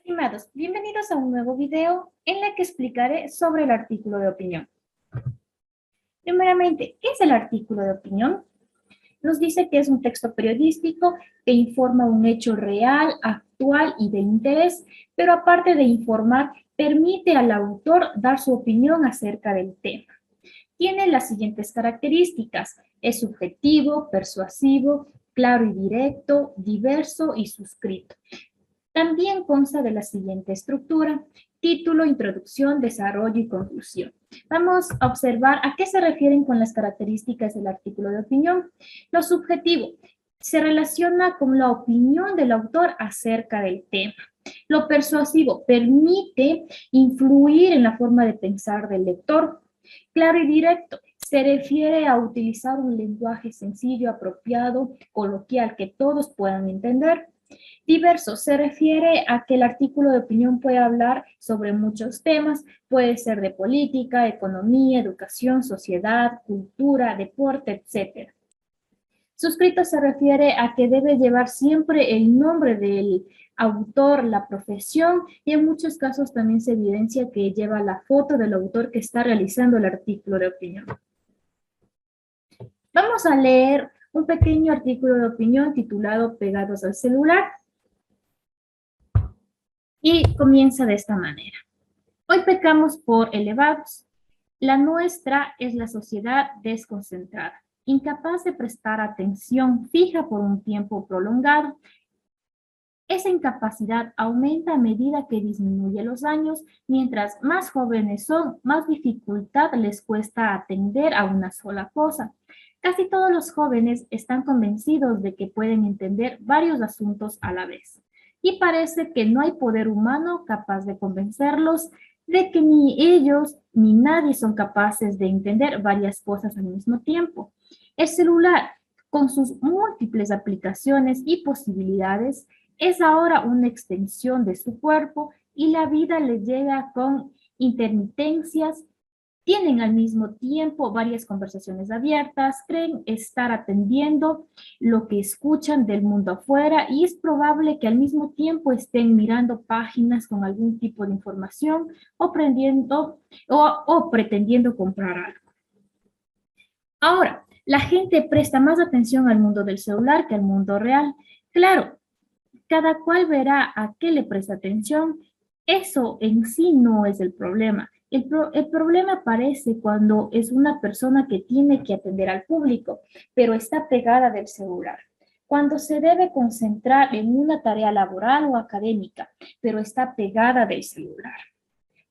Estimados, bienvenidos a un nuevo video en el que explicaré sobre el artículo de opinión. Primeramente, ¿qué es el artículo de opinión? Nos dice que es un texto periodístico que informa un hecho real, actual y de interés, pero aparte de informar, permite al autor dar su opinión acerca del tema. Tiene las siguientes características: es subjetivo, persuasivo, claro y directo, diverso y suscrito. También consta de la siguiente estructura: título, introducción, desarrollo y conclusión. Vamos a observar a qué se refieren con las características del artículo de opinión. Lo subjetivo se relaciona con la opinión del autor acerca del tema. Lo persuasivo permite influir en la forma de pensar del lector. Claro y directo se refiere a utilizar un lenguaje sencillo, apropiado, coloquial, que todos puedan entender. Diverso se refiere a que el artículo de opinión puede hablar sobre muchos temas, puede ser de política, economía, educación, sociedad, cultura, deporte, etc. Suscrito se refiere a que debe llevar siempre el nombre del autor, la profesión, y en muchos casos también se evidencia que lleva la foto del autor que está realizando el artículo de opinión. Vamos a leer un pequeño artículo de opinión titulado Pegados al celular. Y comienza de esta manera. Hoy pecamos por elevados. La nuestra es la sociedad desconcentrada, incapaz de prestar atención fija por un tiempo prolongado. Esa incapacidad aumenta a medida que disminuye los años. Mientras más jóvenes son, más dificultad les cuesta atender a una sola cosa. Casi todos los jóvenes están convencidos de que pueden entender varios asuntos a la vez. Y parece que no hay poder humano capaz de convencerlos de que ni ellos ni nadie son capaces de entender varias cosas al mismo tiempo. El celular, con sus múltiples aplicaciones y posibilidades, es ahora una extensión de su cuerpo y la vida le llega con intermitencias. Tienen al mismo tiempo varias conversaciones abiertas, creen estar atendiendo lo que escuchan del mundo afuera y es probable que al mismo tiempo estén mirando páginas con algún tipo de información o pretendiendo comprar algo. Ahora, la gente presta más atención al mundo del celular que al mundo real. Claro, cada cual verá a qué le presta atención. Eso en sí no es el problema. El problema aparece cuando es una persona que tiene que atender al público, pero está pegada del celular. Cuando se debe concentrar en una tarea laboral o académica, pero está pegada del celular.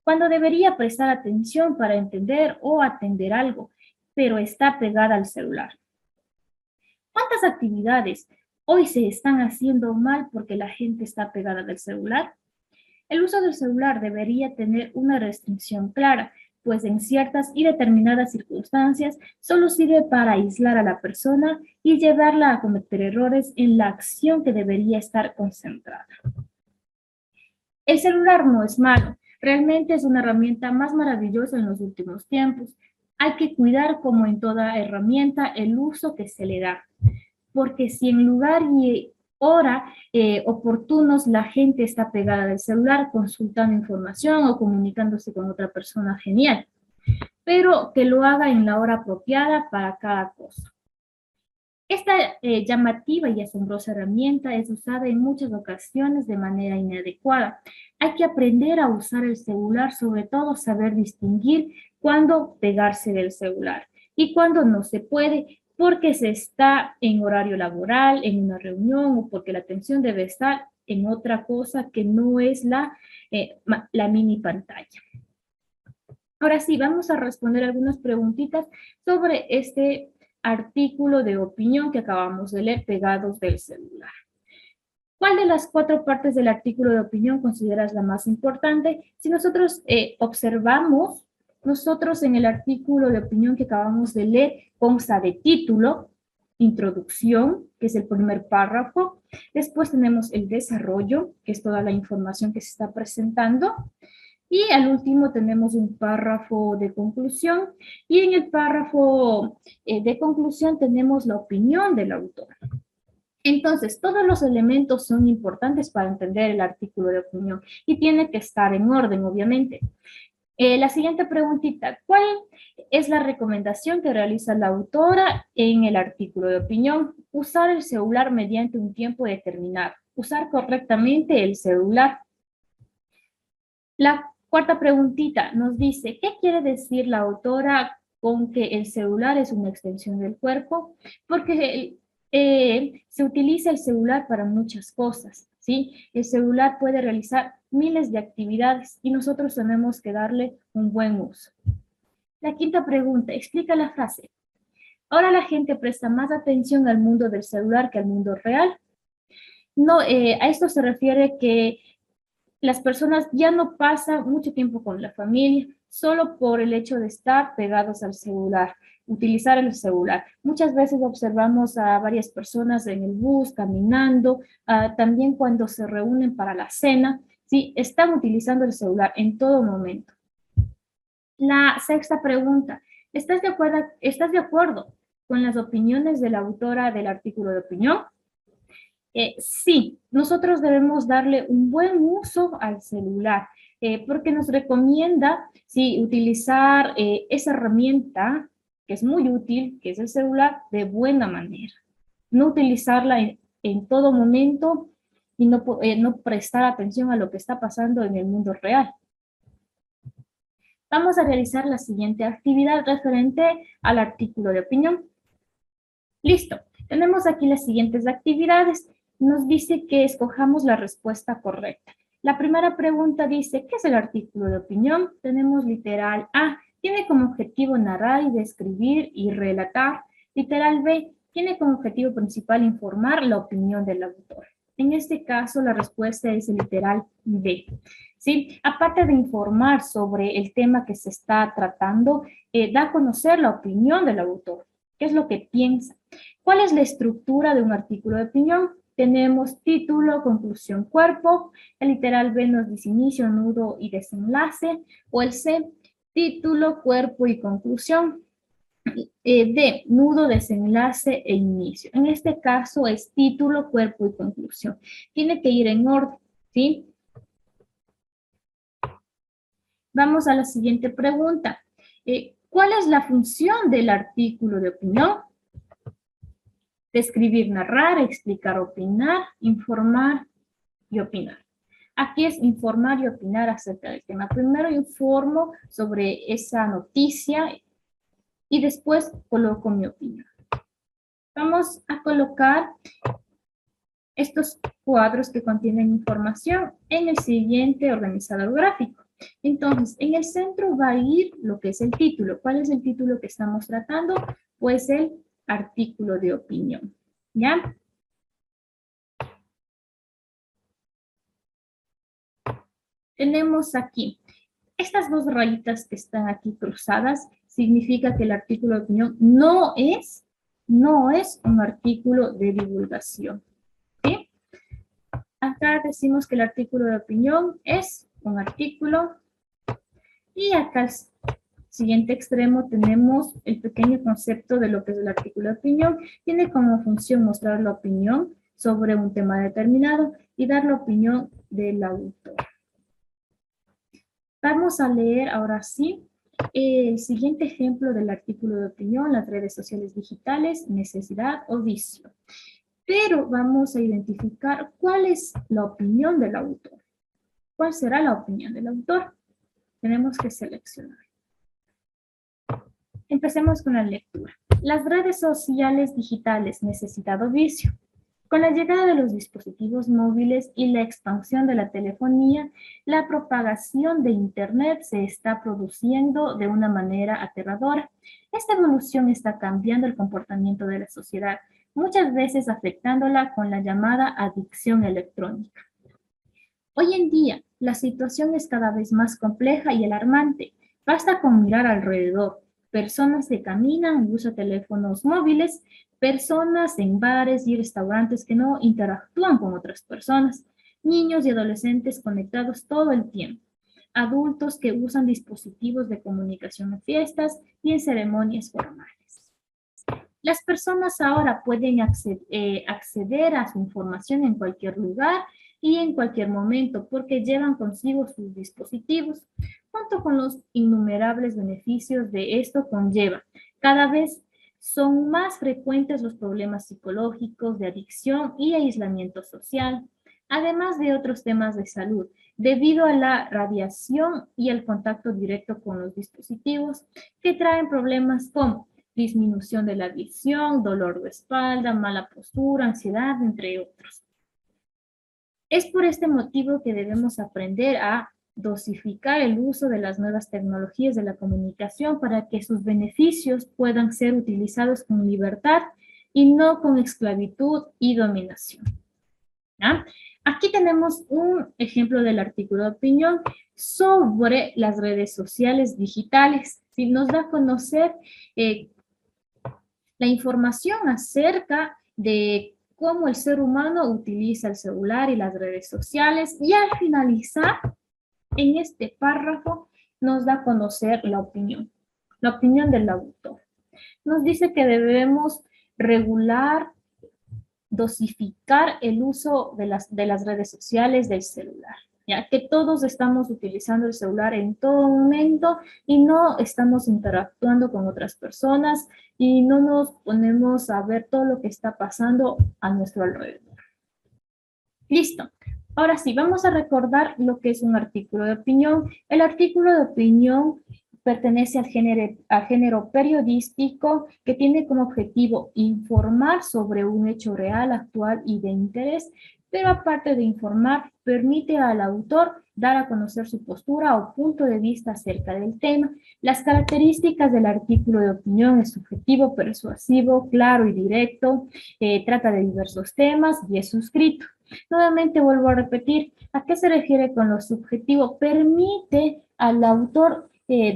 Cuando debería prestar atención para entender o atender algo, pero está pegada al celular. ¿Cuántas actividades hoy se están haciendo mal porque la gente está pegada del celular? El uso del celular debería tener una restricción clara, pues en ciertas y determinadas circunstancias solo sirve para aislar a la persona y llevarla a cometer errores en la acción que debería estar concentrada. El celular no es malo, realmente es una herramienta más maravillosa en los últimos tiempos. Hay que cuidar, como en toda herramienta, el uso que se le da, porque si en lugar y hora oportunos la gente está pegada del celular consultando información o comunicándose con otra persona, genial, pero que lo haga en la hora apropiada para cada cosa. Esta llamativa y asombrosa herramienta es usada en muchas ocasiones de manera inadecuada. Hay que aprender a usar el celular, sobre todo saber distinguir cuándo pegarse del celular y cuándo no se puede, porque se está en horario laboral, en una reunión o porque la atención debe estar en otra cosa que no es la mini pantalla. Ahora sí, vamos a responder algunas preguntitas sobre este artículo de opinión que acabamos de leer, pegados del celular. ¿Cuál de las 4 partes del artículo de opinión consideras la más importante? Si nosotros observamos, nosotros en el artículo de opinión que acabamos de leer consta de título, introducción, que es el primer párrafo, después tenemos el desarrollo, que es toda la información que se está presentando, y al último tenemos un párrafo de conclusión, y en el párrafo de conclusión tenemos la opinión del autor. Entonces, todos los elementos son importantes para entender el artículo de opinión y tiene que estar en orden, obviamente. La siguiente preguntita, ¿cuál es la recomendación que realiza la autora en el artículo de opinión? Usar el celular mediante un tiempo determinado. Usar correctamente el celular. La cuarta preguntita nos dice, ¿qué quiere decir la autora con que el celular es una extensión del cuerpo? Porque se utiliza el celular para muchas cosas, ¿sí? El celular puede realizar miles de actividades y nosotros tenemos que darle un buen uso. La quinta pregunta, explica la frase. Ahora la gente presta más atención al mundo del celular que al mundo real. No, a esto se refiere que las personas ya no pasan mucho tiempo con la familia, solo por el hecho de estar pegados al celular, utilizar el celular. Muchas veces observamos a varias personas en el bus, caminando, también cuando se reúnen para la cena, ¿sí? Están utilizando el celular en todo momento. La sexta pregunta, ¿estás de acuerdo con las opiniones de la autora del artículo de opinión? Sí, nosotros debemos darle un buen uso al celular, porque nos recomienda sí, utilizar esa herramienta que es muy útil, que es el celular, de buena manera. No utilizarla en todo momento y no prestar atención a lo que está pasando en el mundo real. Vamos a realizar la siguiente actividad referente al artículo de opinión. Listo, tenemos aquí las siguientes actividades. Nos dice que escojamos la respuesta correcta. La primera pregunta dice, ¿qué es el artículo de opinión? Tenemos literal A, tiene como objetivo narrar y describir y relatar. Literal B, tiene como objetivo principal informar la opinión del autor. En este caso, la respuesta es el literal B. ¿Sí? Aparte de informar sobre el tema que se está tratando, da a conocer la opinión del autor. ¿Qué es lo que piensa? ¿Cuál es la estructura de un artículo de opinión? Tenemos título, conclusión, cuerpo. El literal B nos dice inicio, nudo y desenlace. O el C, título, cuerpo y conclusión. D, nudo, desenlace e inicio. En este caso es título, cuerpo y conclusión. Tiene que ir en orden, ¿sí? Vamos a la siguiente pregunta. ¿Cuál es la función del artículo de opinión? Describir, narrar, explicar, opinar, informar y opinar. Aquí es informar y opinar acerca del tema. Primero informo sobre esa noticia y después coloco mi opinión. Vamos a colocar estos cuadros que contienen información en el siguiente organizador gráfico. Entonces, en el centro va a ir lo que es el título. ¿Cuál es el título que estamos tratando? Pues el artículo de opinión, ¿ya? Tenemos aquí, estas dos rayitas que están aquí cruzadas, significa que el artículo de opinión no es un artículo de divulgación, ¿sí? Acá decimos que el artículo de opinión es un artículo y acá al siguiente extremo tenemos el pequeño concepto de lo que es el artículo de opinión. Tiene como función mostrar la opinión sobre un tema determinado y dar la opinión del autor. Vamos a leer ahora sí el siguiente ejemplo del artículo de opinión, las redes sociales digitales, necesidad o vicio. Pero vamos a identificar cuál es la opinión del autor. ¿Cuál será la opinión del autor? Tenemos que seleccionar. Empecemos con la lectura. Las redes sociales digitales, necesidad o vicio. Con la llegada de los dispositivos móviles y la expansión de la telefonía, la propagación de Internet se está produciendo de una manera aterradora. Esta evolución está cambiando el comportamiento de la sociedad, muchas veces afectándola con la llamada adicción electrónica. Hoy en día, la situación es cada vez más compleja y alarmante. Basta con mirar alrededor. Personas que caminan y usan teléfonos móviles, personas en bares y restaurantes que no interactúan con otras personas, niños y adolescentes conectados todo el tiempo, adultos que usan dispositivos de comunicación en fiestas y en ceremonias formales. Las personas ahora pueden acceder a su información en cualquier lugar y en cualquier momento porque llevan consigo sus dispositivos, junto con los innumerables beneficios de esto conlleva. Cada vez son más frecuentes los problemas psicológicos de adicción y aislamiento social, además de otros temas de salud, debido a la radiación y el contacto directo con los dispositivos que traen problemas como disminución de la visión, dolor de espalda, mala postura, ansiedad, entre otros. Es por este motivo que debemos aprender a dosificar el uso de las nuevas tecnologías de la comunicación para que sus beneficios puedan ser utilizados con libertad y no con esclavitud y dominación. ¿Ya? Aquí tenemos un ejemplo del artículo de opinión sobre las redes sociales digitales. ¿Sí? Nos da a conocer la información acerca de cómo el ser humano utiliza el celular y las redes sociales, y al finalizar, en este párrafo, nos da a conocer la opinión del autor. Nos dice que debemos regular, dosificar el uso de las redes sociales del celular, ya que todos estamos utilizando el celular en todo momento y no estamos interactuando con otras personas y no nos ponemos a ver todo lo que está pasando a nuestro alrededor. Listo. Ahora sí, vamos a recordar lo que es un artículo de opinión. El artículo de opinión pertenece al género periodístico que tiene como objetivo informar sobre un hecho real, actual y de interés, pero aparte de informar, permite al autor dar a conocer su postura o punto de vista acerca del tema. Las características del artículo de opinión es subjetivo, persuasivo, claro y directo, trata de diversos temas y es suscrito. Nuevamente vuelvo a repetir, ¿a qué se refiere con lo subjetivo? Permite al autor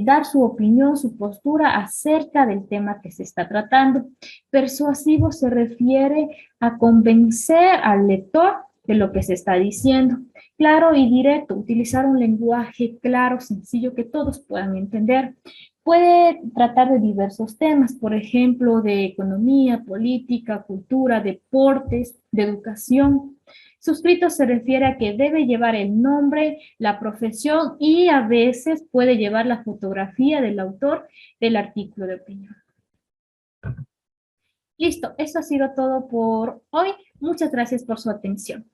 dar su opinión, su postura acerca del tema que se está tratando. Persuasivo se refiere a convencer al lector de lo que se está diciendo. Claro y directo, utilizar un lenguaje claro, sencillo, que todos puedan entender. Puede tratar de diversos temas, por ejemplo, de economía, política, cultura, deportes, de educación. Suscrito se refiere a que debe llevar el nombre, la profesión y a veces puede llevar la fotografía del autor del artículo de opinión. Listo, eso ha sido todo por hoy. Muchas gracias por su atención.